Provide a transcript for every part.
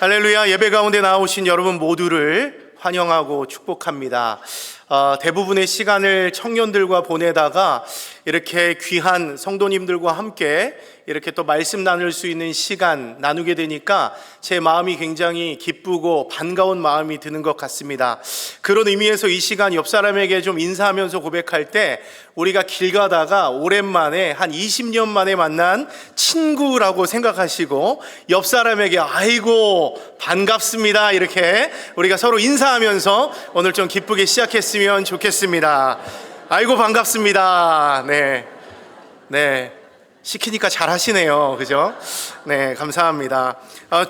할렐루야. 예배 가운데 나오신 여러분 모두를 환영하고 축복합니다. 대부분의 시간을 청년들과 보내다가 이렇게 귀한 성도님들과 함께 이렇게 또 말씀 나눌 수 있는 시간 나누게 되니까 제 마음이 굉장히 기쁘고 반가운 마음이 드는 것 같습니다. 그런 의미에서 이 시간 옆 사람에게 좀 인사하면서 고백할 때 우리가 길 가다가 오랜만에 한 20년 만에 만난 친구라고 생각하시고 옆 사람에게 아이고 반갑습니다 이렇게 우리가 서로 인사하면서 오늘 좀 기쁘게 시작했으면 좋겠습니다. 아이고 반갑습니다. 네. 시키니까 잘 하시네요. 그죠? 네, 감사합니다.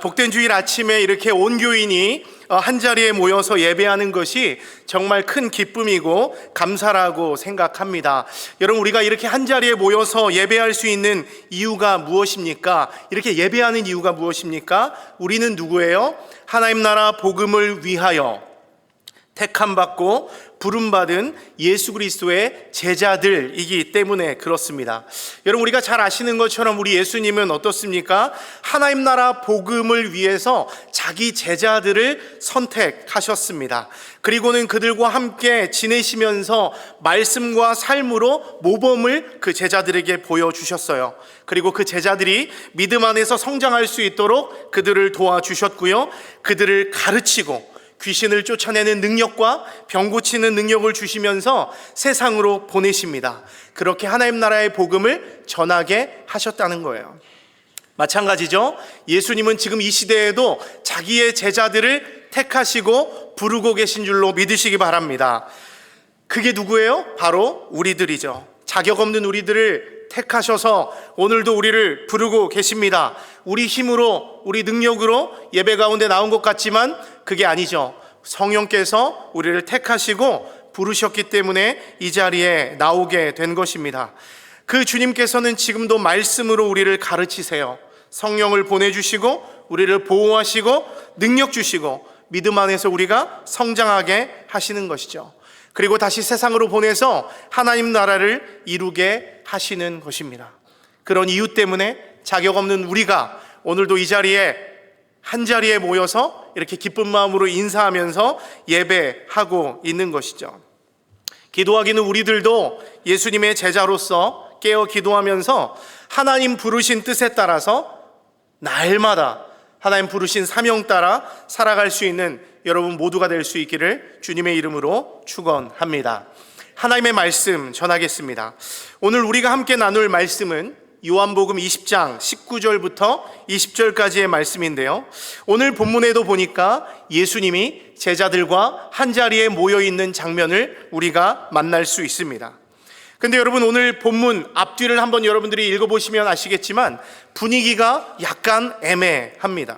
복된 주일 아침에 이렇게 온 교인이 한 자리에 모여서 예배하는 것이 정말 큰 기쁨이고 감사라고 생각합니다. 여러분, 우리가 이렇게 한 자리에 모여서 예배할 수 있는 이유가 무엇입니까? 이렇게 예배하는 이유가 무엇입니까? 우리는 누구예요? 하나님 나라 복음을 위하여 택함받고 부름받은 예수 그리스도의 제자들이기 때문에 그렇습니다. 여러분, 우리가 잘 아시는 것처럼 우리 예수님은 어떻습니까? 하나님 나라 복음을 위해서 자기 제자들을 선택하셨습니다. 그리고는 그들과 함께 지내시면서 말씀과 삶으로 모범을 그 제자들에게 보여주셨어요. 그리고 그 제자들이 믿음 안에서 성장할 수 있도록 그들을 도와주셨고요, 그들을 가르치고 귀신을 쫓아내는 능력과 병 고치는 능력을 주시면서 세상으로 보내십니다. 그렇게 하나님 나라의 복음을 전하게 하셨다는 거예요. 마찬가지죠. 예수님은 지금 이 시대에도 자기의 제자들을 택하시고 부르고 계신 줄로 믿으시기 바랍니다. 그게 누구예요? 바로 우리들이죠. 자격 없는 우리들을 택하셔서 오늘도 우리를 부르고 계십니다. 우리 힘으로, 우리 능력으로 예배 가운데 나온 것 같지만 그게 아니죠. 성령께서 우리를 택하시고 부르셨기 때문에 이 자리에 나오게 된 것입니다. 그 주님께서는 지금도 말씀으로 우리를 가르치세요. 성령을 보내주시고 우리를 보호하시고 능력 주시고 믿음 안에서 우리가 성장하게 하시는 것이죠. 그리고 다시 세상으로 보내서 하나님 나라를 이루게 하시는 것입니다. 그런 이유 때문에 자격 없는 우리가 오늘도 이 자리에 한 자리에 모여서 이렇게 기쁜 마음으로 인사하면서 예배하고 있는 것이죠. 기도하기는 우리들도 예수님의 제자로서 깨어 기도하면서 하나님 부르신 뜻에 따라서 날마다 하나님 부르신 사명 따라 살아갈 수 있는 여러분 모두가 될 수 있기를 주님의 이름으로 축원합니다. 하나님의 말씀 전하겠습니다. 오늘 우리가 함께 나눌 말씀은 요한복음 20장 19절부터 20절까지의 말씀인데요, 오늘 본문에도 보니까 예수님이 제자들과 한자리에 모여있는 장면을 우리가 만날 수 있습니다. 근데 여러분, 오늘 본문 앞뒤를 한번 여러분들이 읽어보시면 아시겠지만 분위기가 약간 애매합니다.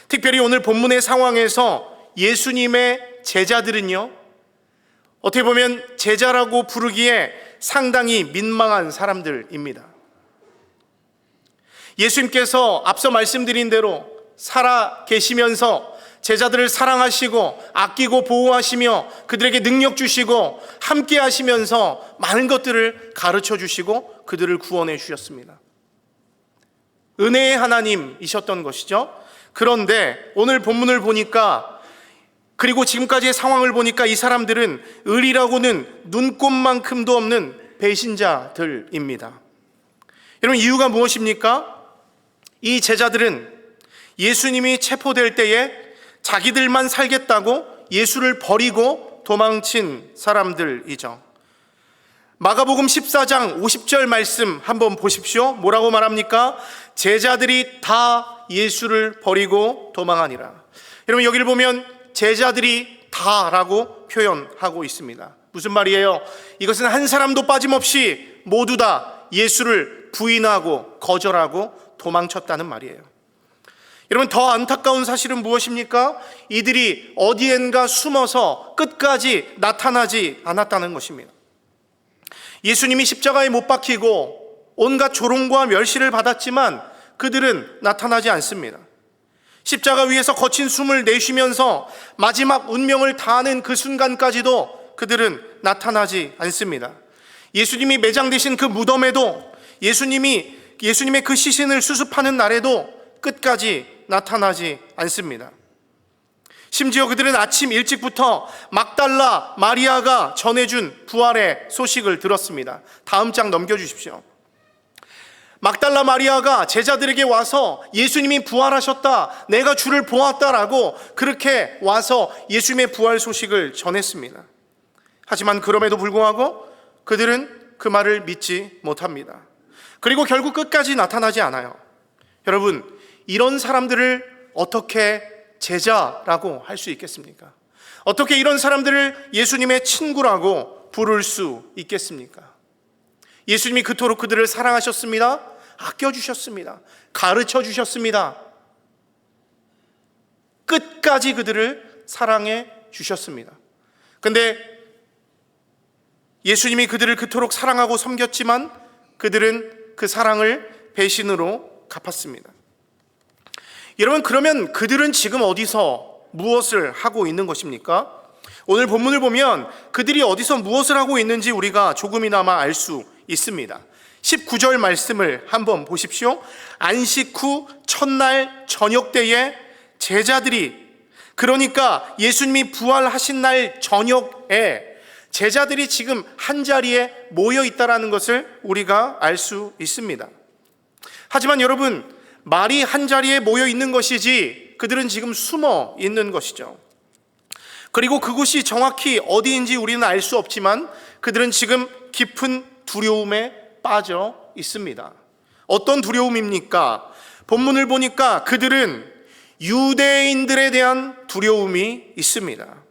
특별히 오늘 본문의 상황에서 예수님의 제자들은요, 어떻게 보면 제자라고 부르기에 상당히 민망한 사람들입니다. 예수님께서 앞서 말씀드린 대로 살아 계시면서 제자들을 사랑하시고 아끼고 보호하시며 그들에게 능력 주시고 함께 하시면서 많은 것들을 가르쳐 주시고 그들을 구원해 주셨습니다. 은혜의 하나님이셨던 것이죠. 그런데 오늘 본문을 보니까, 그리고 지금까지의 상황을 보니까 이 사람들은 을이라고는 눈꼽만큼도 없는 배신자들입니다. 여러분, 이유가 무엇입니까? 이 제자들은 예수님이 체포될 때에 자기들만 살겠다고 예수를 버리고 도망친 사람들이죠. 마가복음 14장 50절 말씀 한번 보십시오. 뭐라고 말합니까? 제자들이 다 예수를 버리고 도망하니라. 여러분, 여기를 보면 제자들이 다라고 표현하고 있습니다. 무슨 말이에요? 이것은 한 사람도 빠짐없이 모두 다 예수를 부인하고 거절하고 도망쳤다는 말이에요. 여러분, 더 안타까운 사실은 무엇입니까? 이들이 어디엔가 숨어서 끝까지 나타나지 않았다는 것입니다. 예수님이 십자가에 못 박히고 온갖 조롱과 멸시를 받았지만 그들은 나타나지 않습니다. 십자가 위에서 거친 숨을 내쉬면서 마지막 운명을 다하는 그 순간까지도 그들은 나타나지 않습니다. 예수님이 매장되신 그 무덤에도, 예수님의 그 시신을 수습하는 날에도 끝까지 나타나지 않습니다. 심지어 그들은 아침 일찍부터 막달라 마리아가 전해준 부활의 소식을 들었습니다. 다음 장 넘겨주십시오. 막달라 마리아가 제자들에게 와서 예수님이 부활하셨다, 내가 주를 보았다라고 그렇게 와서 예수님의 부활 소식을 전했습니다. 하지만 그럼에도 불구하고 그들은 그 말을 믿지 못합니다. 그리고 결국 끝까지 나타나지 않아요. 여러분, 이런 사람들을 어떻게 제자라고 할 수 있겠습니까? 어떻게 이런 사람들을 예수님의 친구라고 부를 수 있겠습니까? 예수님이 그토록 그들을 사랑하셨습니다. 아껴주셨습니다. 가르쳐 주셨습니다. 끝까지 그들을 사랑해 주셨습니다. 근데 예수님이 그들을 그토록 사랑하고 섬겼지만 그들은 그 사랑을 배신으로 갚았습니다. 여러분, 그러면 그들은 지금 어디서 무엇을 하고 있는 것입니까? 오늘 본문을 보면 그들이 어디서 무엇을 하고 있는지 우리가 조금이나마 알 수 있습니다. 19절 말씀을 한번 보십시오. 안식 후 첫날 저녁 때에 제자들이, 그러니까 예수님이 부활하신 날 저녁에 제자들이 지금 한자리에 모여 있다는 것을 우리가 알 수 있습니다. 하지만 여러분, 말이 한자리에 모여 있는 것이지 그들은 지금 숨어 있는 것이죠. 그리고 그곳이 정확히 어디인지 우리는 알 수 없지만 그들은 지금 깊은 두려움에 빠져 있습니다. 어떤 두려움입니까? 본문을 보니까 그들은 유대인들에 대한 두려움이 있습니다.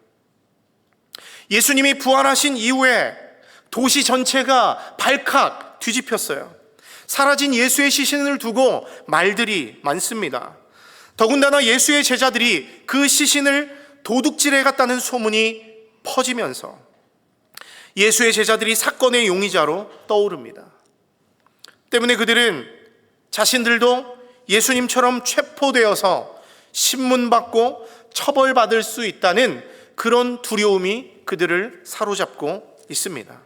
예수님이 부활하신 이후에 도시 전체가 발칵 뒤집혔어요. 사라진 예수의 시신을 두고 말들이 많습니다. 더군다나 예수의 제자들이 그 시신을 도둑질해 갔다는 소문이 퍼지면서 예수의 제자들이 사건의 용의자로 떠오릅니다. 때문에 그들은 자신들도 예수님처럼 체포되어서 신문받고 처벌받을 수 있다는 그런 두려움이 그들을 사로잡고 있습니다.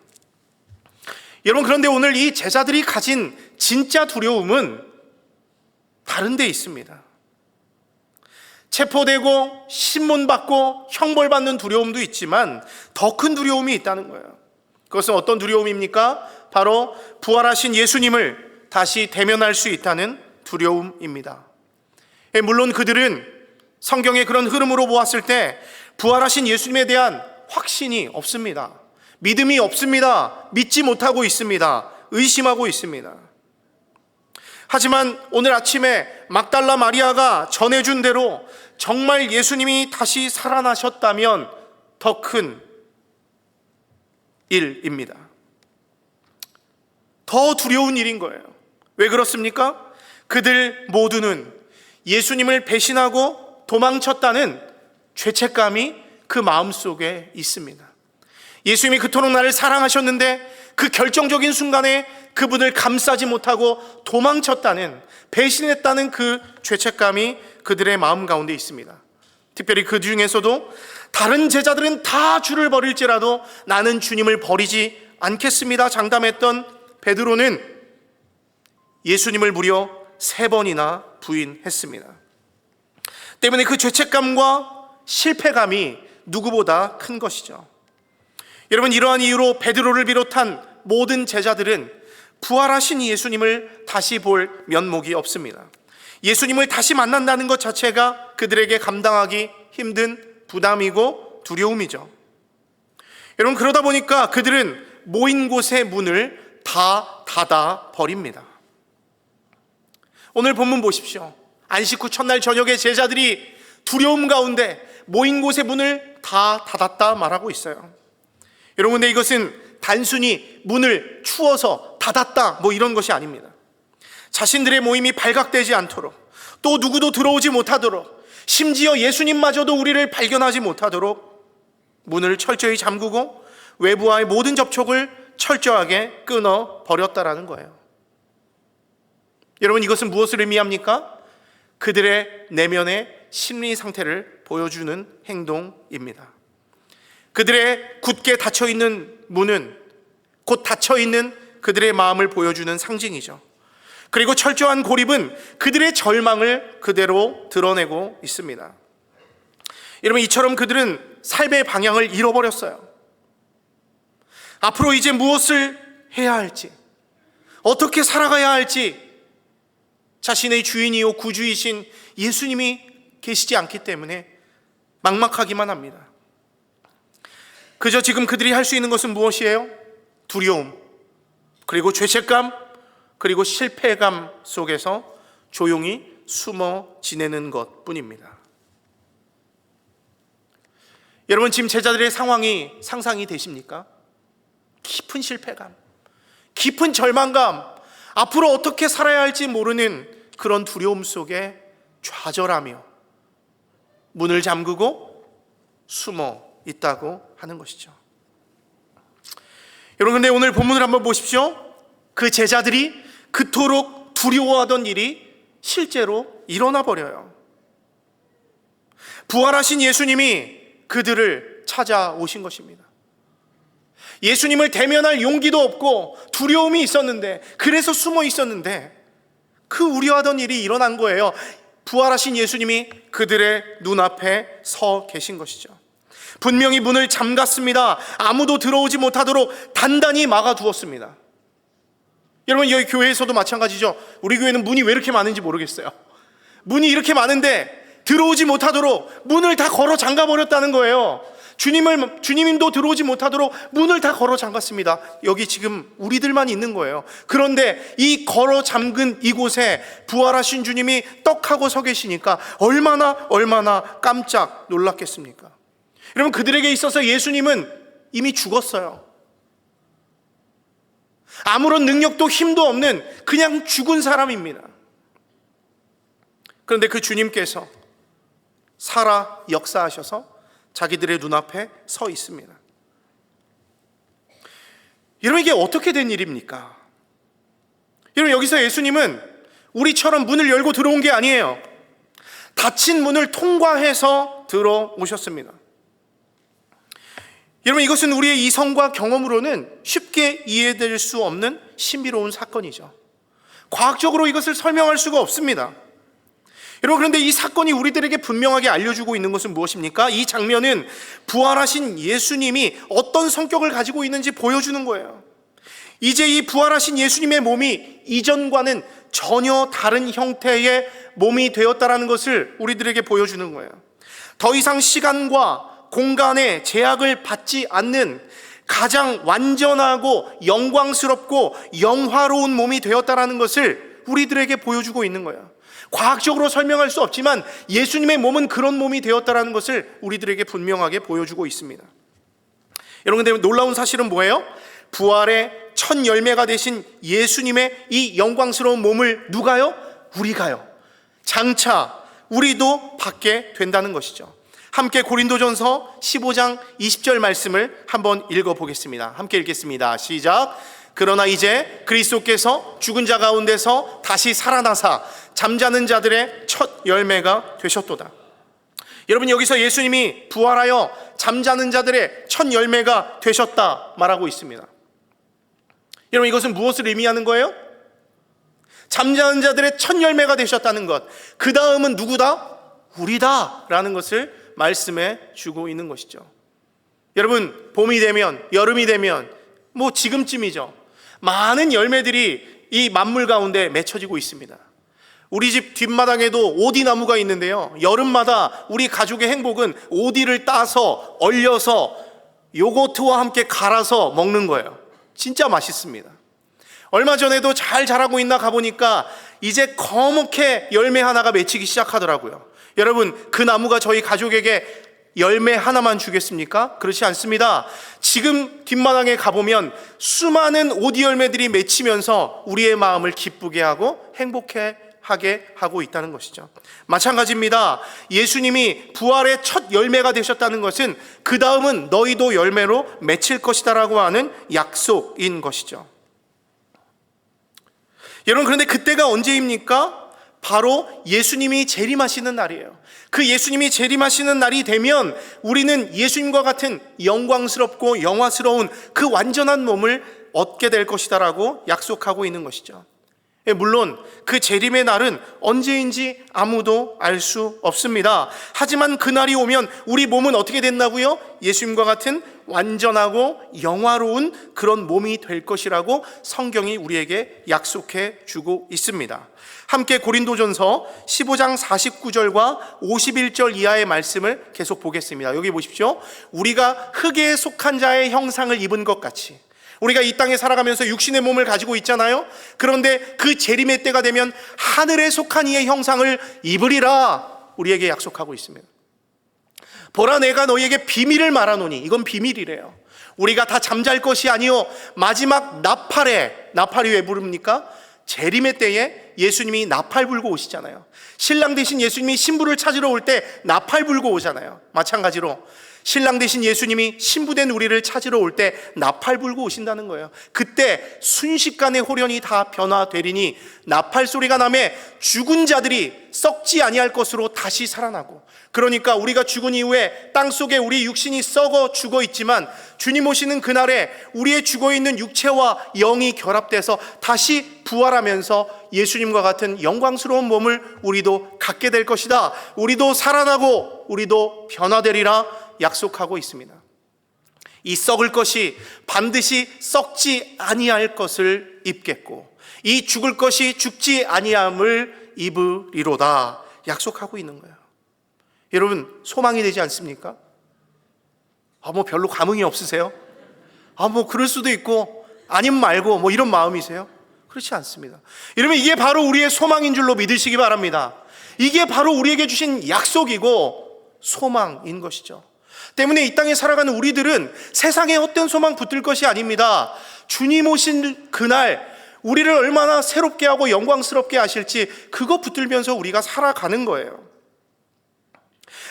여러분, 그런데 오늘 이 제자들이 가진 진짜 두려움은 다른 데 있습니다. 체포되고 신문받고 형벌받는 두려움도 있지만 더 큰 두려움이 있다는 거예요. 그것은 어떤 두려움입니까? 바로 부활하신 예수님을 다시 대면할 수 있다는 두려움입니다. 물론 그들은 성경의 그런 흐름으로 보았을 때 부활하신 예수님에 대한 확신이 없습니다. 믿음이 없습니다. 믿지 못하고 있습니다. 의심하고 있습니다. 하지만 오늘 아침에 막달라 마리아가 전해준 대로 정말 예수님이 다시 살아나셨다면 더 큰 일입니다. 더 두려운 일인 거예요. 왜 그렇습니까? 그들 모두는 예수님을 배신하고 도망쳤다는 죄책감이 그 마음속에 있습니다. 예수님이 그토록 나를 사랑하셨는데 그 결정적인 순간에 그분을 감싸지 못하고 도망쳤다는, 배신했다는 그 죄책감이 그들의 마음 가운데 있습니다. 특별히 그 중에서도 다른 제자들은 다 주를 버릴지라도 나는 주님을 버리지 않겠습니다 장담했던 베드로는 예수님을 무려 3번이나 부인했습니다. 때문에 그 죄책감과 실패감이 누구보다 큰 것이죠. 여러분, 이러한 이유로 베드로를 비롯한 모든 제자들은 부활하신 예수님을 다시 볼 면목이 없습니다. 예수님을 다시 만난다는 것 자체가 그들에게 감당하기 힘든 부담이고 두려움이죠. 여러분, 그러다 보니까 그들은 모인 곳의 문을 다 닫아 버립니다. 오늘 본문 보십시오. 안식 후 첫날 저녁에 제자들이 두려움 가운데 모인 곳의 문을 다 닫았다 말하고 있어요. 여러분, 근데 이것은 단순히 문을 추워서 닫았다 이런 것이 아닙니다. 자신들의 모임이 발각되지 않도록, 또 누구도 들어오지 못하도록, 심지어 예수님마저도 우리를 발견하지 못하도록 문을 철저히 잠그고 외부와의 모든 접촉을 철저하게 끊어 버렸다라는 거예요. 여러분, 이것은 무엇을 의미합니까? 그들의 내면의 심리 상태를 보여주는 행동입니다. 그들의 굳게 닫혀있는 문은 곧 닫혀있는 그들의 마음을 보여주는 상징이죠. 그리고 철저한 고립은 그들의 절망을 그대로 드러내고 있습니다. 여러분, 이처럼 그들은 삶의 방향을 잃어버렸어요. 앞으로 이제 무엇을 해야 할지, 어떻게 살아가야 할지 자신의 주인이요 구주이신 예수님이 계시지 않기 때문에 막막하기만 합니다. 그저 지금 그들이 할 수 있는 것은 무엇이에요? 두려움, 그리고 죄책감, 그리고 실패감 속에서 조용히 숨어 지내는 것뿐입니다. 여러분, 지금 제자들의 상황이 상상이 되십니까? 깊은 실패감, 깊은 절망감, 앞으로 어떻게 살아야 할지 모르는 그런 두려움 속에 좌절하며 문을 잠그고 숨어 있다고 하는 것이죠. 여러분, 근데 오늘 본문을 한번 보십시오. 그 제자들이 그토록 두려워하던 일이 실제로 일어나 버려요. 부활하신 예수님이 그들을 찾아오신 것입니다. 예수님을 대면할 용기도 없고 두려움이 있었는데, 그래서 숨어 있었는데 그 우려하던 일이 일어난 거예요. 부활하신 예수님이 그들의 눈앞에 서 계신 것이죠. 분명히 문을 잠갔습니다. 아무도 들어오지 못하도록 단단히 막아두었습니다. 여러분, 여기 교회에서도 마찬가지죠. 우리 교회는 문이 왜 이렇게 많은지 모르겠어요. 문이 이렇게 많은데 들어오지 못하도록 문을 다 걸어 잠가버렸다는 거예요. 주님도 들어오지 못하도록 문을 다 걸어 잠갔습니다. 여기 지금 우리들만 있는 거예요. 그런데 이 걸어 잠근 이곳에 부활하신 주님이 떡하고 서 계시니까 얼마나 깜짝 놀랐겠습니까? 여러분, 그들에게 있어서 예수님은 이미 죽었어요. 아무런 능력도 힘도 없는 그냥 죽은 사람입니다. 그런데 그 주님께서 살아 역사하셔서 자기들의 눈앞에 서 있습니다. 여러분, 이게 어떻게 된 일입니까? 여러분, 여기서 예수님은 우리처럼 문을 열고 들어온 게 아니에요. 닫힌 문을 통과해서 들어오셨습니다. 여러분, 이것은 우리의 이성과 경험으로는 쉽게 이해될 수 없는 신비로운 사건이죠. 과학적으로 이것을 설명할 수가 없습니다. 여러분, 그런데 이 사건이 우리들에게 분명하게 알려주고 있는 것은 무엇입니까? 이 장면은 부활하신 예수님이 어떤 성격을 가지고 있는지 보여주는 거예요. 이제 이 부활하신 예수님의 몸이 이전과는 전혀 다른 형태의 몸이 되었다는 것을 우리들에게 보여주는 거예요. 더 이상 시간과 공간의 제약을 받지 않는 가장 완전하고 영광스럽고 영화로운 몸이 되었다는 것을 우리들에게 보여주고 있는 거예요. 과학적으로 설명할 수 없지만 예수님의 몸은 그런 몸이 되었다는 것을 우리들에게 분명하게 보여주고 있습니다. 여러분, 근데 놀라운 사실은 뭐예요? 부활의 첫 열매가 되신 예수님의 이 영광스러운 몸을 누가요? 우리가요. 장차 우리도 받게 된다는 것이죠. 함께 고린도전서 15장 20절 말씀을 한번 읽어보겠습니다. 함께 읽겠습니다. 시작. 그러나 이제 그리스도께서 죽은 자 가운데서 다시 살아나사 잠자는 자들의 첫 열매가 되셨도다. 여러분, 여기서 예수님이 부활하여 잠자는 자들의 첫 열매가 되셨다 말하고 있습니다. 여러분, 이것은 무엇을 의미하는 거예요? 잠자는 자들의 첫 열매가 되셨다는 것, 그 다음은 누구다? 우리다 라는 것을 말씀해 주고 있는 것이죠. 여러분, 봄이 되면, 여름이 되면, 지금쯤이죠, 많은 열매들이 이 만물 가운데 맺혀지고 있습니다. 우리 집 뒷마당에도 오디나무가 있는데요, 여름마다 우리 가족의 행복은 오디를 따서 얼려서 요거트와 함께 갈아서 먹는 거예요. 진짜 맛있습니다. 얼마 전에도 잘 자라고 있나 가보니까 이제 거목게 열매 하나가 맺히기 시작하더라고요. 여러분, 그 나무가 저희 가족에게 열매 하나만 주겠습니까? 그렇지 않습니다. 지금 뒷마당에 가보면 수많은 오디 열매들이 맺히면서 우리의 마음을 기쁘게 하고 행복하게 하고 있다는 것이죠. 마찬가지입니다. 예수님이 부활의 첫 열매가 되셨다는 것은 그 다음은 너희도 열매로 맺힐 것이다 라고 하는 약속인 것이죠. 여러분, 그런데 그때가 언제입니까? 바로 예수님이 재림하시는 날이에요. 그 예수님이 재림하시는 날이 되면 우리는 예수님과 같은 영광스럽고 영화스러운 그 완전한 몸을 얻게 될 것이다 라고 약속하고 있는 것이죠. 물론 그 재림의 날은 언제인지 아무도 알 수 없습니다. 하지만 그날이 오면 우리 몸은 어떻게 된다고요? 예수님과 같은 완전하고 영화로운 그런 몸이 될 것이라고 성경이 우리에게 약속해 주고 있습니다. 함께 고린도전서 15장 49절과 51절 이하의 말씀을 계속 보겠습니다. 여기 보십시오. 우리가 흙에 속한 자의 형상을 입은 것 같이, 우리가 이 땅에 살아가면서 육신의 몸을 가지고 있잖아요. 그런데 그 재림의 때가 되면 하늘에 속한 이의 형상을 입으리라 우리에게 약속하고 있습니다. 보라, 내가 너희에게 비밀을 말하노니, 이건 비밀이래요. 우리가 다 잠잘 것이 아니요 마지막 나팔이 왜 부릅니까? 재림의 때에 예수님이 나팔 불고 오시잖아요. 신랑 되신 예수님이 신부를 찾으러 올 때 나팔 불고 오잖아요. 마찬가지로 신랑 되신 예수님이 신부된 우리를 찾으러 올 때 나팔 불고 오신다는 거예요. 그때 순식간에 홀연히 다 변화되리니 나팔 소리가 나매 죽은 자들이 썩지 아니할 것으로 다시 살아나고, 그러니까 우리가 죽은 이후에 땅속에 우리 육신이 썩어 죽어 있지만 주님 오시는 그날에 우리의 죽어있는 육체와 영이 결합돼서 다시 부활하면서 예수님과 같은 영광스러운 몸을 우리도 갖게 될 것이다. 우리도 살아나고 우리도 변화되리라 약속하고 있습니다. 이 썩을 것이 반드시 썩지 아니할 것을 입겠고, 이 죽을 것이 죽지 아니함을 입으리로다 약속하고 있는 거예요. 여러분, 소망이 되지 않습니까? 뭐 별로 감흥이 없으세요? 뭐 그럴 수도 있고 아님 말고 뭐 이런 마음이세요? 그렇지 않습니다. 여러분, 이게 바로 우리의 소망인 줄로 믿으시기 바랍니다. 이게 바로 우리에게 주신 약속이고 소망인 것이죠. 때문에 이 땅에 살아가는 우리들은 세상에 헛된 소망 붙들 것이 아닙니다. 주님 오신 그날 우리를 얼마나 새롭게 하고 영광스럽게 하실지 그거 붙들면서 우리가 살아가는 거예요.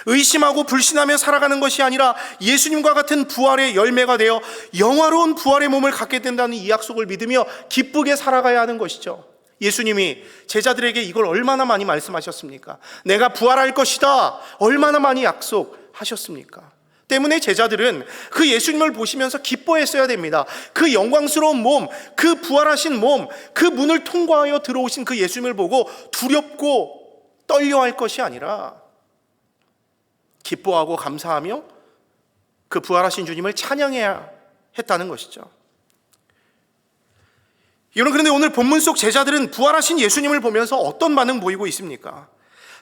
의심하고 불신하며 살아가는 것이 아니라 예수님과 같은 부활의 열매가 되어 영화로운 부활의 몸을 갖게 된다는 이 약속을 믿으며 기쁘게 살아가야 하는 것이죠. 예수님이 제자들에게 이걸 얼마나 많이 말씀하셨습니까? 내가 부활할 것이다 얼마나 많이 약속하셨습니까? 때문에 제자들은 그 예수님을 보시면서 기뻐했어야 됩니다. 그 영광스러운 몸, 그 부활하신 몸, 그 문을 통과하여 들어오신 그 예수님을 보고 두렵고 떨려할 것이 아니라 기뻐하고 감사하며 그 부활하신 주님을 찬양해야 했다는 것이죠. 여러분, 그런데 오늘 본문 속 제자들은 부활하신 예수님을 보면서 어떤 반응 보이고 있습니까?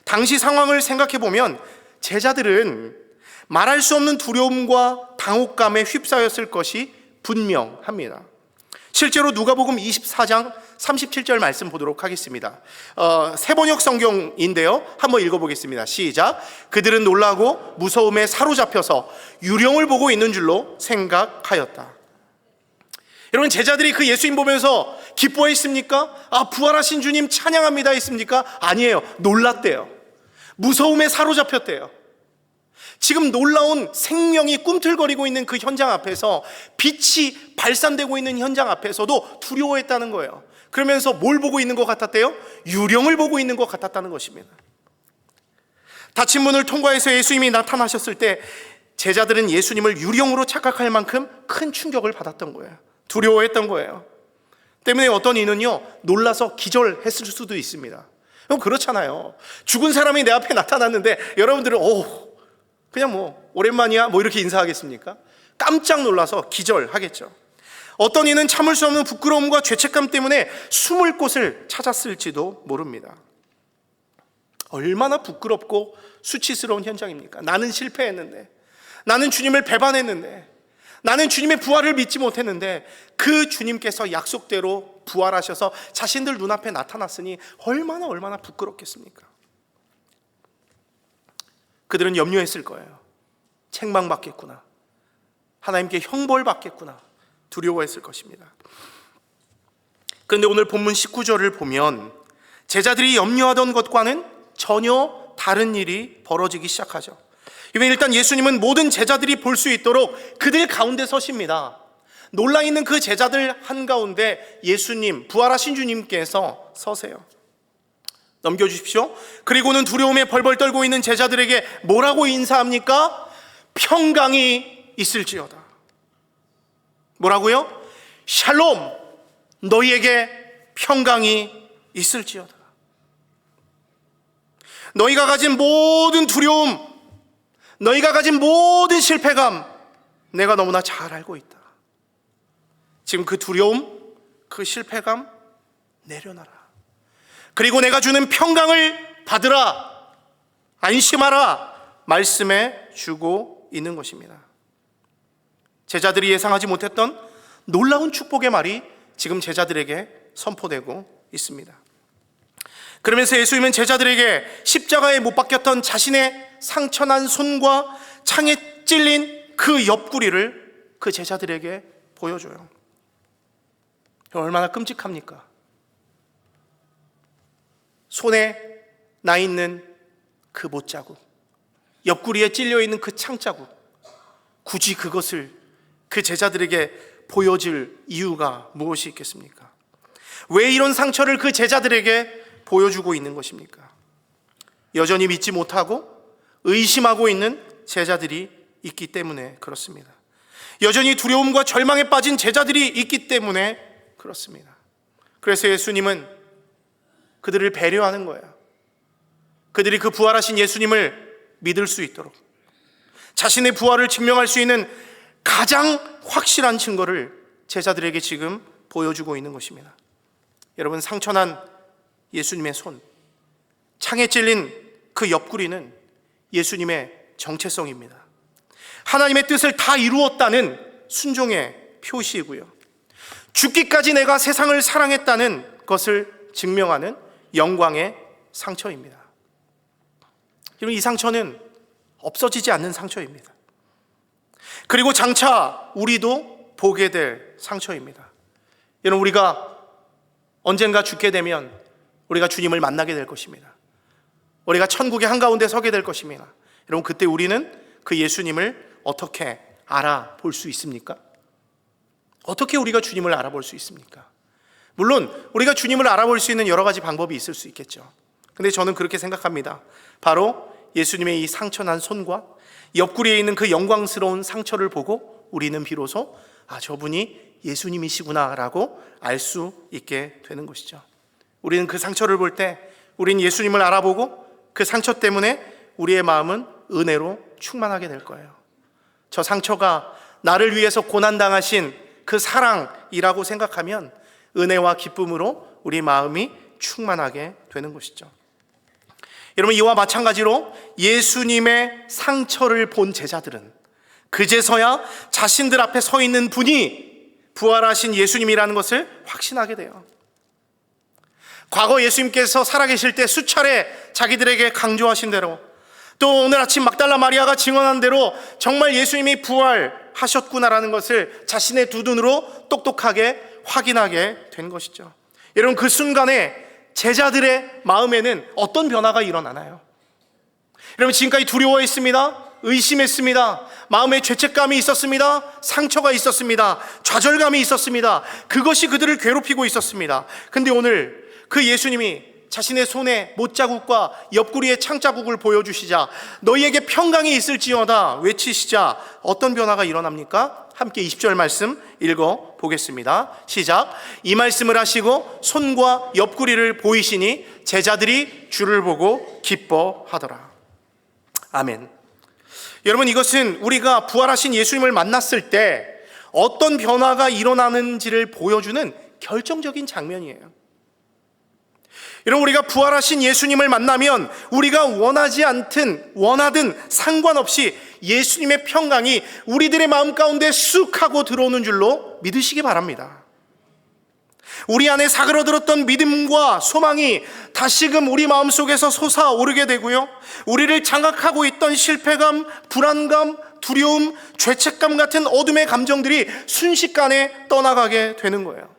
당시 상황을 생각해 보면 제자들은 말할 수 없는 두려움과 당혹감에 휩싸였을 것이 분명합니다. 실제로 누가복음 24장 37절 말씀 보도록 하겠습니다. 세번역 성경인데요, 한번 읽어보겠습니다. 시작. 그들은 놀라고 무서움에 사로잡혀서 유령을 보고 있는 줄로 생각하였다. 여러분, 제자들이 그 예수님 보면서 기뻐했습니까? 부활하신 주님 찬양합니다 했습니까? 아니에요. 놀랐대요. 무서움에 사로잡혔대요. 지금 놀라운 생명이 꿈틀거리고 있는 그 현장 앞에서, 빛이 발산되고 있는 현장 앞에서도 두려워했다는 거예요. 그러면서 뭘 보고 있는 것 같았대요? 유령을 보고 있는 것 같았다는 것입니다. 닫힌 문을 통과해서 예수님이 나타나셨을 때 제자들은 예수님을 유령으로 착각할 만큼 큰 충격을 받았던 거예요. 두려워했던 거예요. 때문에 어떤 이는요, 놀라서 기절했을 수도 있습니다. 그렇잖아요. 죽은 사람이 내 앞에 나타났는데 여러분들은 그냥 오랜만이야 이렇게 인사하겠습니까? 깜짝 놀라서 기절하겠죠. 어떤 이는 참을 수 없는 부끄러움과 죄책감 때문에 숨을 곳을 찾았을지도 모릅니다. 얼마나 부끄럽고 수치스러운 현장입니까? 나는 실패했는데, 나는 주님을 배반했는데, 나는 주님의 부활을 믿지 못했는데 그 주님께서 약속대로 부활하셔서 자신들 눈앞에 나타났으니 얼마나 부끄럽겠습니까? 그들은 염려했을 거예요. 책망받겠구나, 하나님께 형벌받겠구나, 두려워했을 것입니다. 그런데 오늘 본문 19절을 보면 제자들이 염려하던 것과는 전혀 다른 일이 벌어지기 시작하죠. 일단 예수님은 모든 제자들이 볼 수 있도록 그들 가운데 서십니다. 놀라있는 그 제자들 한가운데 예수님, 부활하신 주님께서 서세요. 넘겨주십시오. 그리고는 두려움에 벌벌 떨고 있는 제자들에게 뭐라고 인사합니까? 평강이 있을지어다. 뭐라고요? 샬롬, 너희에게 평강이 있을지어다. 너희가 가진 모든 두려움, 너희가 가진 모든 실패감, 내가 너무나 잘 알고 있다. 지금 그 두려움, 그 실패감 내려놔라. 그리고 내가 주는 평강을 받으라, 안심하라 말씀해 주고 있는 것입니다. 제자들이 예상하지 못했던 놀라운 축복의 말이 지금 제자들에게 선포되고 있습니다. 그러면서 예수님은 제자들에게 십자가에 못 박혔던 자신의 상처난 손과 창에 찔린 그 옆구리를 그 제자들에게 보여줘요. 얼마나 끔찍합니까? 손에 나 있는 그 못자국, 옆구리에 찔려 있는 그 창자국, 굳이 그것을 그 제자들에게 보여줄 이유가 무엇이 있겠습니까? 왜 이런 상처를 그 제자들에게 보여주고 있는 것입니까? 여전히 믿지 못하고 의심하고 있는 제자들이 있기 때문에 그렇습니다. 여전히 두려움과 절망에 빠진 제자들이 있기 때문에 그렇습니다. 그래서 예수님은 그들을 배려하는 거예요. 그들이 그 부활하신 예수님을 믿을 수 있도록, 자신의 부활을 증명할 수 있는 가장 확실한 증거를 제자들에게 지금 보여주고 있는 것입니다. 여러분, 상처난 예수님의 손, 창에 찔린 그 옆구리는 예수님의 정체성입니다. 하나님의 뜻을 다 이루었다는 순종의 표시이고요, 죽기까지 내가 세상을 사랑했다는 것을 증명하는 영광의 상처입니다. 여러분, 이 상처는 없어지지 않는 상처입니다. 그리고 장차 우리도 보게 될 상처입니다. 여러분, 우리가 언젠가 죽게 되면 우리가 주님을 만나게 될 것입니다. 우리가 천국의 한가운데 서게 될 것입니다. 여러분, 그때 우리는 그 예수님을 어떻게 알아볼 수 있습니까? 어떻게 우리가 주님을 알아볼 수 있습니까? 물론 우리가 주님을 알아볼 수 있는 여러 가지 방법이 있을 수 있겠죠. 근데 저는 그렇게 생각합니다. 바로 예수님의 이 상처난 손과 옆구리에 있는 그 영광스러운 상처를 보고 우리는 비로소 저분이 예수님이시구나 라고 알 수 있게 되는 것이죠. 우리는 그 상처를 볼 때 우리는 예수님을 알아보고 그 상처 때문에 우리의 마음은 은혜로 충만하게 될 거예요. 저 상처가 나를 위해서 고난당하신 그 사랑이라고 생각하면 은혜와 기쁨으로 우리 마음이 충만하게 되는 것이죠. 여러분, 이와 마찬가지로 예수님의 상처를 본 제자들은 그제서야 자신들 앞에 서 있는 분이 부활하신 예수님이라는 것을 확신하게 돼요. 과거 예수님께서 살아계실 때 수차례 자기들에게 강조하신 대로, 또 오늘 아침 막달라 마리아가 증언한 대로 정말 예수님이 부활하셨구나라는 것을 자신의 두 눈으로 똑똑하게 확인하게 된 것이죠. 여러분, 그 순간에 제자들의 마음에는 어떤 변화가 일어나나요? 여러분, 지금까지 두려워했습니다. 의심했습니다. 마음에 죄책감이 있었습니다. 상처가 있었습니다. 좌절감이 있었습니다. 그것이 그들을 괴롭히고 있었습니다. 근데 오늘 그 예수님이 자신의 손에 못자국과 옆구리에 창자국을 보여주시자 너희에게 평강이 있을지어다 외치시자 어떤 변화가 일어납니까? 함께 20절 말씀 읽어보겠습니다. 시작. 이 말씀을 하시고 손과 옆구리를 보이시니 제자들이 주를 보고 기뻐하더라. 아멘. 여러분, 이것은 우리가 부활하신 예수님을 만났을 때 어떤 변화가 일어나는지를 보여주는 결정적인 장면이에요. 여러분, 우리가 부활하신 예수님을 만나면 우리가 원하든 상관없이 예수님의 평강이 우리들의 마음 가운데 쑥 하고 들어오는 줄로 믿으시기 바랍니다. 우리 안에 사그러들었던 믿음과 소망이 다시금 우리 마음속에서 솟아오르게 되고요, 우리를 장악하고 있던 실패감, 불안감, 두려움, 죄책감 같은 어둠의 감정들이 순식간에 떠나가게 되는 거예요.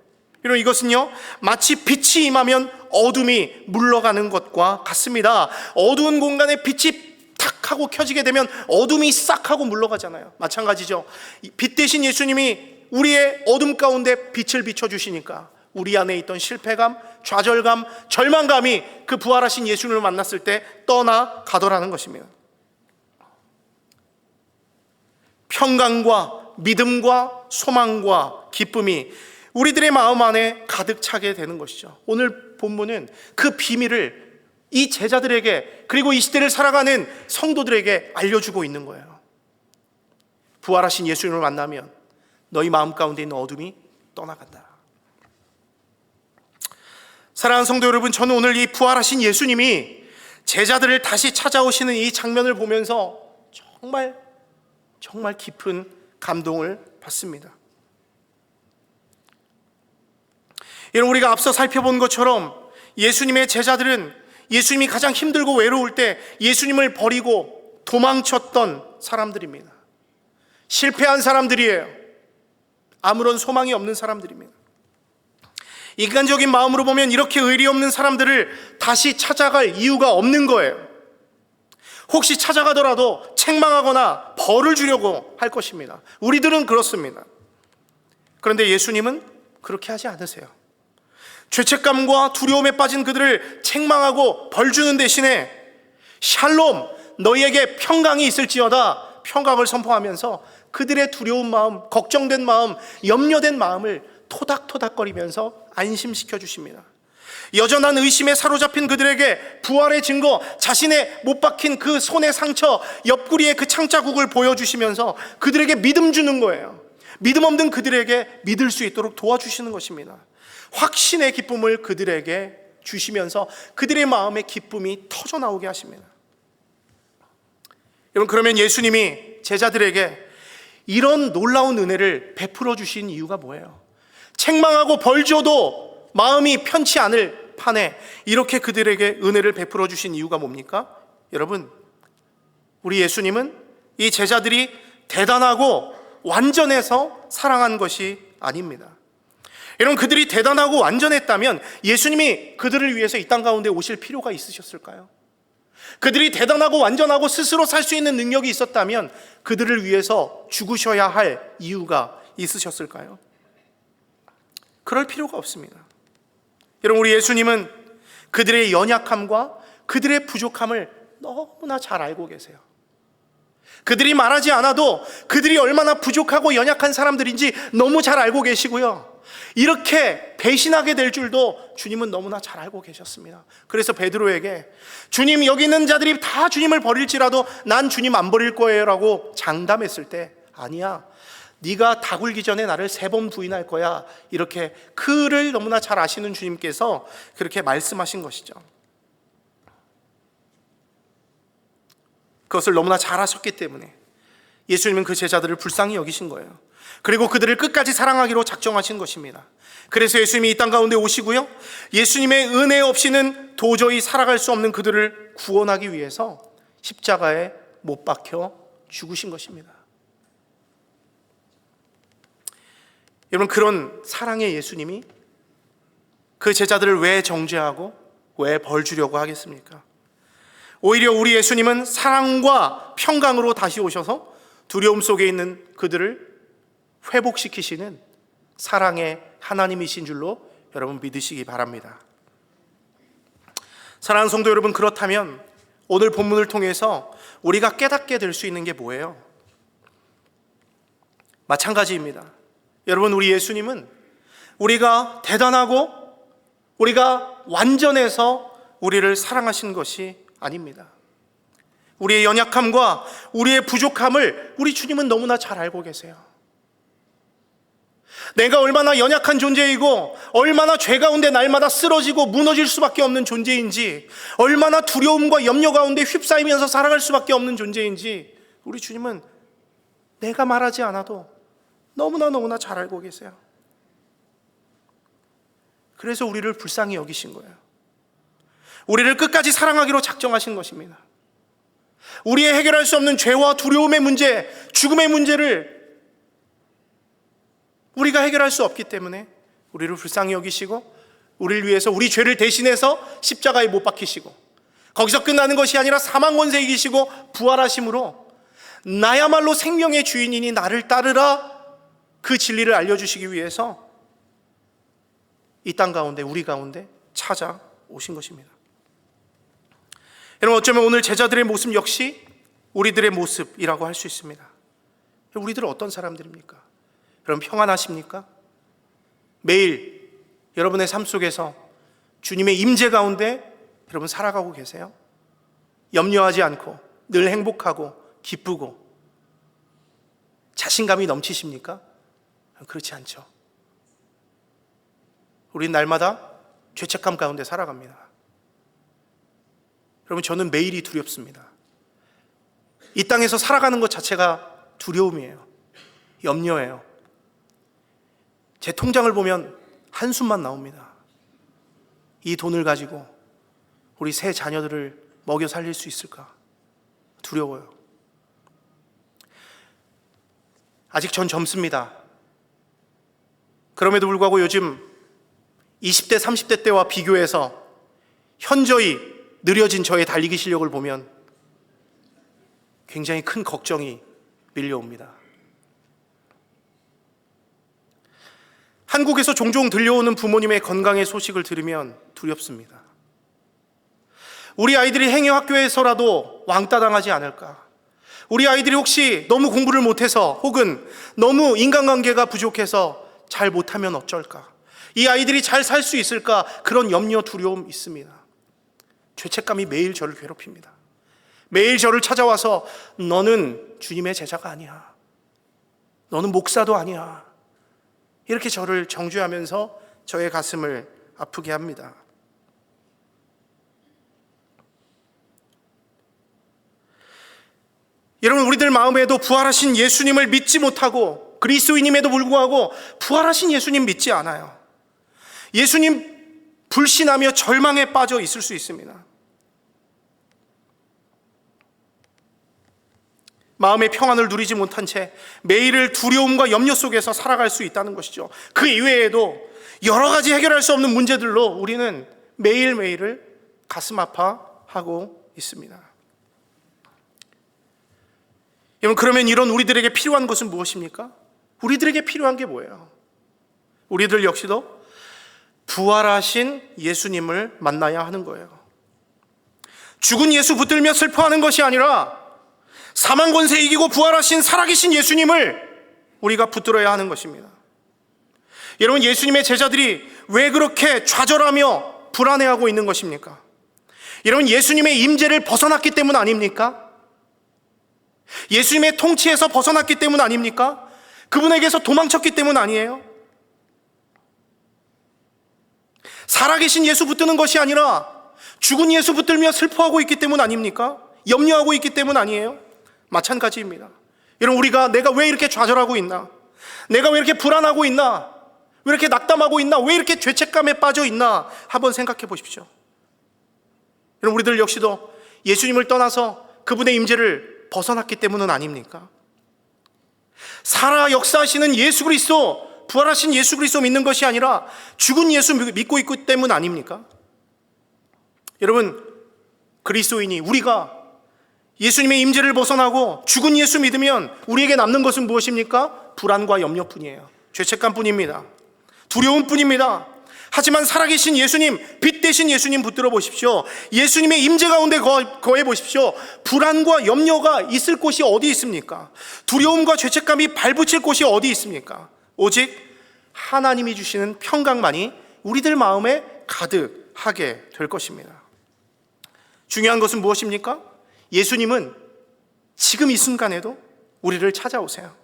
여러분, 이것은요 마치 빛이 임하면 어둠이 물러가는 것과 같습니다. 어두운 공간에 빛이 탁 하고 켜지게 되면 어둠이 싹 하고 물러가잖아요. 마찬가지죠. 빛 대신 예수님이 우리의 어둠 가운데 빛을 비춰주시니까 우리 안에 있던 실패감, 좌절감, 절망감이 그 부활하신 예수님을 만났을 때 떠나가더라는 것입니다. 평강과 믿음과 소망과 기쁨이 우리들의 마음 안에 가득 차게 되는 것이죠. 오늘 본문은 그 비밀을 이 제자들에게, 그리고 이 시대를 살아가는 성도들에게 알려주고 있는 거예요. 부활하신 예수님을 만나면 너희 마음 가운데 있는 어둠이 떠나간다. 사랑하는 성도 여러분, 저는 오늘 이 부활하신 예수님이 제자들을 다시 찾아오시는 이 장면을 보면서 정말 깊은 감동을 받습니다. 여러분, 우리가 앞서 살펴본 것처럼 예수님의 제자들은 예수님이 가장 힘들고 외로울 때 예수님을 버리고 도망쳤던 사람들입니다. 실패한 사람들이에요. 아무런 소망이 없는 사람들입니다. 인간적인 마음으로 보면 이렇게 의리 없는 사람들을 다시 찾아갈 이유가 없는 거예요. 혹시 찾아가더라도 책망하거나 벌을 주려고 할 것입니다. 우리들은 그렇습니다. 그런데 예수님은 그렇게 하지 않으세요. 죄책감과 두려움에 빠진 그들을 책망하고 벌 주는 대신에 샬롬, 너희에게 평강이 있을지어다 평강을 선포하면서 그들의 두려운 마음, 걱정된 마음, 염려된 마음을 토닥토닥거리면서 안심시켜 주십니다. 여전한 의심에 사로잡힌 그들에게 부활의 증거, 자신의 못 박힌 그 손의 상처, 옆구리의 그 창자국을 보여주시면서 그들에게 믿음 주는 거예요. 믿음 없는 그들에게 믿을 수 있도록 도와주시는 것입니다. 확신의 기쁨을 그들에게 주시면서 그들의 마음의 기쁨이 터져나오게 하십니다. 여러분, 그러면 예수님이 제자들에게 이런 놀라운 은혜를 베풀어 주신 이유가 뭐예요? 책망하고 벌 줘도 마음이 편치 않을 판에 이렇게 그들에게 은혜를 베풀어 주신 이유가 뭡니까? 여러분, 우리 예수님은 이 제자들이 대단하고 완전해서 사랑한 것이 아닙니다. 여러분, 그들이 대단하고 완전했다면 예수님이 그들을 위해서 이 땅 가운데 오실 필요가 있으셨을까요? 그들이 대단하고 완전하고 스스로 살 수 있는 능력이 있었다면 그들을 위해서 죽으셔야 할 이유가 있으셨을까요? 그럴 필요가 없습니다. 여러분, 우리 예수님은 그들의 연약함과 그들의 부족함을 너무나 잘 알고 계세요. 그들이 말하지 않아도 그들이 얼마나 부족하고 연약한 사람들인지 너무 잘 알고 계시고요, 이렇게 배신하게 될 줄도 주님은 너무나 잘 알고 계셨습니다. 그래서 베드로에게 주님, 여기 있는 자들이 다 주님을 버릴지라도 난 주님 안 버릴 거예요 라고 장담했을 때, 아니야, 네가 다 굴기 전에 나를 3번 부인할 거야, 이렇게 그를 너무나 잘 아시는 주님께서 그렇게 말씀하신 것이죠. 그것을 너무나 잘 하셨기 때문에 예수님은 그 제자들을 불쌍히 여기신 거예요. 그리고 그들을 끝까지 사랑하기로 작정하신 것입니다. 그래서 예수님이 이 땅 가운데 오시고요, 예수님의 은혜 없이는 도저히 살아갈 수 없는 그들을 구원하기 위해서 십자가에 못 박혀 죽으신 것입니다. 여러분, 그런 사랑의 예수님이 그 제자들을 왜 정죄하고 왜 벌 주려고 하겠습니까? 오히려 우리 예수님은 사랑과 평강으로 다시 오셔서 두려움 속에 있는 그들을 회복시키시는 사랑의 하나님이신 줄로 여러분 믿으시기 바랍니다. 사랑하는 성도 여러분, 그렇다면 오늘 본문을 통해서 우리가 깨닫게 될 수 있는 게 뭐예요? 마찬가지입니다. 여러분, 우리 예수님은 우리가 대단하고 우리가 완전해서 우리를 사랑하신 것이 아닙니다. 우리의 연약함과 우리의 부족함을 우리 주님은 너무나 잘 알고 계세요. 내가 얼마나 연약한 존재이고 얼마나 죄 가운데 날마다 쓰러지고 무너질 수밖에 없는 존재인지, 얼마나 두려움과 염려 가운데 휩싸이면서 살아갈 수밖에 없는 존재인지 우리 주님은 내가 말하지 않아도 너무나 잘 알고 계세요. 그래서 우리를 불쌍히 여기신 거예요. 우리를 끝까지 사랑하기로 작정하신 것입니다. 우리의 해결할 수 없는 죄와 두려움의 문제, 죽음의 문제를 우리가 해결할 수 없기 때문에 우리를 불쌍히 여기시고 우리를 위해서 우리 죄를 대신해서 십자가에 못 박히시고, 거기서 끝나는 것이 아니라 사망 권세 이기시고 부활하심으로 나야말로 생명의 주인이니 나를 따르라, 그 진리를 알려주시기 위해서 이 땅 가운데, 우리 가운데 찾아오신 것입니다. 여러분, 어쩌면 오늘 제자들의 모습 역시 우리들의 모습이라고 할 수 있습니다. 우리들은 어떤 사람들입니까? 여러분, 평안하십니까? 매일 여러분의 삶 속에서 주님의 임재 가운데 여러분 살아가고 계세요? 염려하지 않고 늘 행복하고 기쁘고 자신감이 넘치십니까? 그렇지 않죠. 우린 날마다 죄책감 가운데 살아갑니다. 여러분, 저는 매일이 두렵습니다. 이 땅에서 살아가는 것 자체가 두려움이에요. 염려예요. 제 통장을 보면 한숨만 나옵니다. 이 돈을 가지고 우리 세 자녀들을 먹여 살릴 수 있을까? 두려워요. 아직 전 젊습니다. 그럼에도 불구하고 요즘 20대, 30대 때와 비교해서 현저히 느려진 저의 달리기 실력을 보면 굉장히 큰 걱정이 밀려옵니다. 한국에서 종종 들려오는 부모님의 건강의 소식을 들으면 두렵습니다. 우리 아이들이 행여학교에서라도 왕따 당하지 않을까? 우리 아이들이 혹시 너무 공부를 못해서 혹은 너무 인간관계가 부족해서 잘 못하면 어쩔까? 이 아이들이 잘 살 수 있을까? 그런 염려, 두려움 있습니다. 죄책감이 매일 저를 괴롭힙니다. 매일 저를 찾아와서 너는 주님의 제자가 아니야. 너는 목사도 아니야. 이렇게 저를 정죄하면서 저의 가슴을 아프게 합니다. 여러분, 우리들 마음에도 부활하신 예수님을 믿지 못하고 그리스도인임에도 불구하고 부활하신 예수님 믿지 않아요. 예수님 불신하며 절망에 빠져 있을 수 있습니다. 마음의 평안을 누리지 못한 채 매일을 두려움과 염려 속에서 살아갈 수 있다는 것이죠. 그 이외에도 여러 가지 해결할 수 없는 문제들로 우리는 매일매일을 가슴 아파하고 있습니다. 여러분, 그러면 이런 우리들에게 필요한 것은 무엇입니까? 우리들에게 필요한 게 뭐예요? 우리들 역시도 부활하신 예수님을 만나야 하는 거예요. 죽은 예수 붙들며 슬퍼하는 것이 아니라 사망 권세 이기고 부활하신 살아계신 예수님을 우리가 붙들어야 하는 것입니다. 여러분, 예수님의 제자들이 왜 그렇게 좌절하며 불안해하고 있는 것입니까? 여러분, 예수님의 임재를 벗어났기 때문 아닙니까? 예수님의 통치에서 벗어났기 때문 아닙니까? 그분에게서 도망쳤기 때문 아니에요? 살아계신 예수 붙드는 것이 아니라 죽은 예수 붙들며 슬퍼하고 있기 때문 아닙니까? 염려하고 있기 때문 아니에요? 마찬가지입니다. 여러분, 우리가 내가 왜 이렇게 좌절하고 있나? 내가 왜 이렇게 불안하고 있나? 왜 이렇게 낙담하고 있나? 왜 이렇게 죄책감에 빠져 있나? 한번 생각해 보십시오. 여러분, 우리들 역시도 예수님을 떠나서 그분의 임재를 벗어났기 때문은 아닙니까? 살아 역사하시는 예수 그리스도, 부활하신 예수 그리스도 믿는 것이 아니라 죽은 예수 믿고 있기 때문 아닙니까? 여러분, 그리스도인이 우리가 예수님의 임재를 벗어나고 죽은 예수 믿으면 우리에게 남는 것은 무엇입니까? 불안과 염려뿐이에요. 죄책감뿐입니다. 두려움뿐입니다. 하지만 살아계신 예수님, 빛 대신 예수님 붙들어 보십시오. 예수님의 임재 가운데 거해 보십시오. 불안과 염려가 있을 곳이 어디 있습니까? 두려움과 죄책감이 발붙일 곳이 어디 있습니까? 오직 하나님이 주시는 평강만이 우리들 마음에 가득하게 될 것입니다. 중요한 것은 무엇입니까? 예수님은 지금 이 순간에도 우리를 찾아오세요.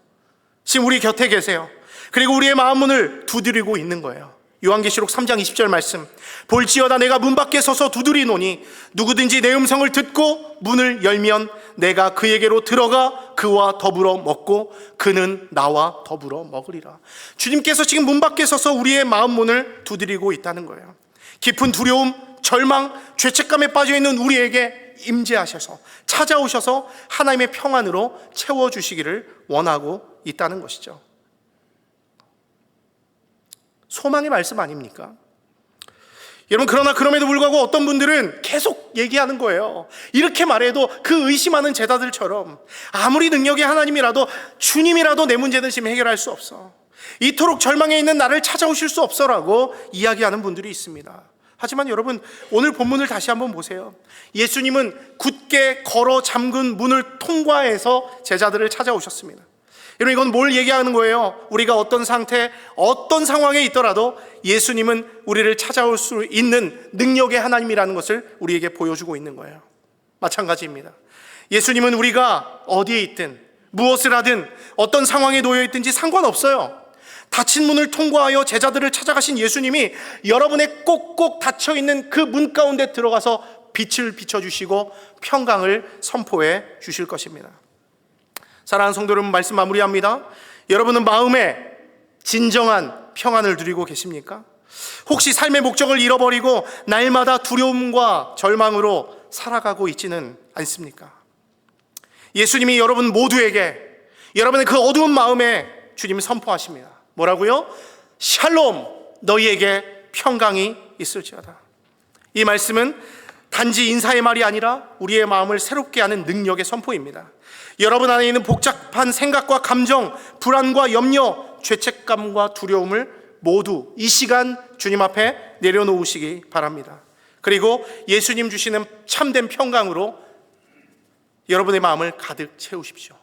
지금 우리 곁에 계세요. 그리고 우리의 마음 문을 두드리고 있는 거예요. 요한계시록 3장 20절 말씀, 볼지어다 내가 문 밖에 서서 두드리노니 누구든지 내 음성을 듣고 문을 열면 내가 그에게로 들어가 그와 더불어 먹고 그는 나와 더불어 먹으리라. 주님께서 지금 문 밖에 서서 우리의 마음 문을 두드리고 있다는 거예요. 깊은 두려움, 절망, 죄책감에 빠져있는 우리에게 임재하셔서 찾아오셔서 하나님의 평안으로 채워주시기를 원하고 있다는 것이죠. 소망의 말씀 아닙니까? 여러분, 그러나 그럼에도 불구하고 어떤 분들은 계속 얘기하는 거예요. 이렇게 말해도 그 의심하는 제자들처럼 아무리 능력의 하나님이라도 주님이라도 내 문제는 지금 해결할 수 없어. 이토록 절망에 있는 나를 찾아오실 수 없어라고 이야기하는 분들이 있습니다. 하지만 여러분, 오늘 본문을 다시 한번 보세요. 예수님은 굳게 걸어 잠근 문을 통과해서 제자들을 찾아오셨습니다. 여러분, 이건 뭘 얘기하는 거예요? 우리가 어떤 상태, 어떤 상황에 있더라도 예수님은 우리를 찾아올 수 있는 능력의 하나님이라는 것을 우리에게 보여주고 있는 거예요. 마찬가지입니다. 예수님은 우리가 어디에 있든 무엇을 하든 어떤 상황에 놓여 있든지 상관없어요. 닫힌 문을 통과하여 제자들을 찾아가신 예수님이 여러분의 꼭꼭 닫혀있는 그 문 가운데 들어가서 빛을 비춰주시고 평강을 선포해 주실 것입니다. 사랑하는 성도 여러분, 말씀 마무리합니다. 여러분은 마음에 진정한 평안을 누리고 계십니까? 혹시 삶의 목적을 잃어버리고 날마다 두려움과 절망으로 살아가고 있지는 않습니까? 예수님이 여러분 모두에게 여러분의 그 어두운 마음에 주님이 선포하십니다. 뭐라고요? 샬롬, 너희에게 평강이 있을지어다. 이 말씀은 단지 인사의 말이 아니라 우리의 마음을 새롭게 하는 능력의 선포입니다. 여러분 안에 있는 복잡한 생각과 감정, 불안과 염려, 죄책감과 두려움을 모두 이 시간 주님 앞에 내려놓으시기 바랍니다. 그리고 예수님 주시는 참된 평강으로 여러분의 마음을 가득 채우십시오.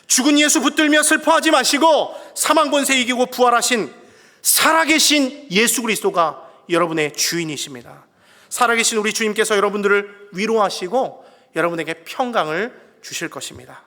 죽은 예수 붙들며 슬퍼하지 마시고 사망 권세 이기고 부활하신 살아계신 예수 그리스도가 여러분의 주인이십니다. 살아계신 우리 주님께서 여러분들을 위로하시고 여러분에게 평강을 주실 것입니다.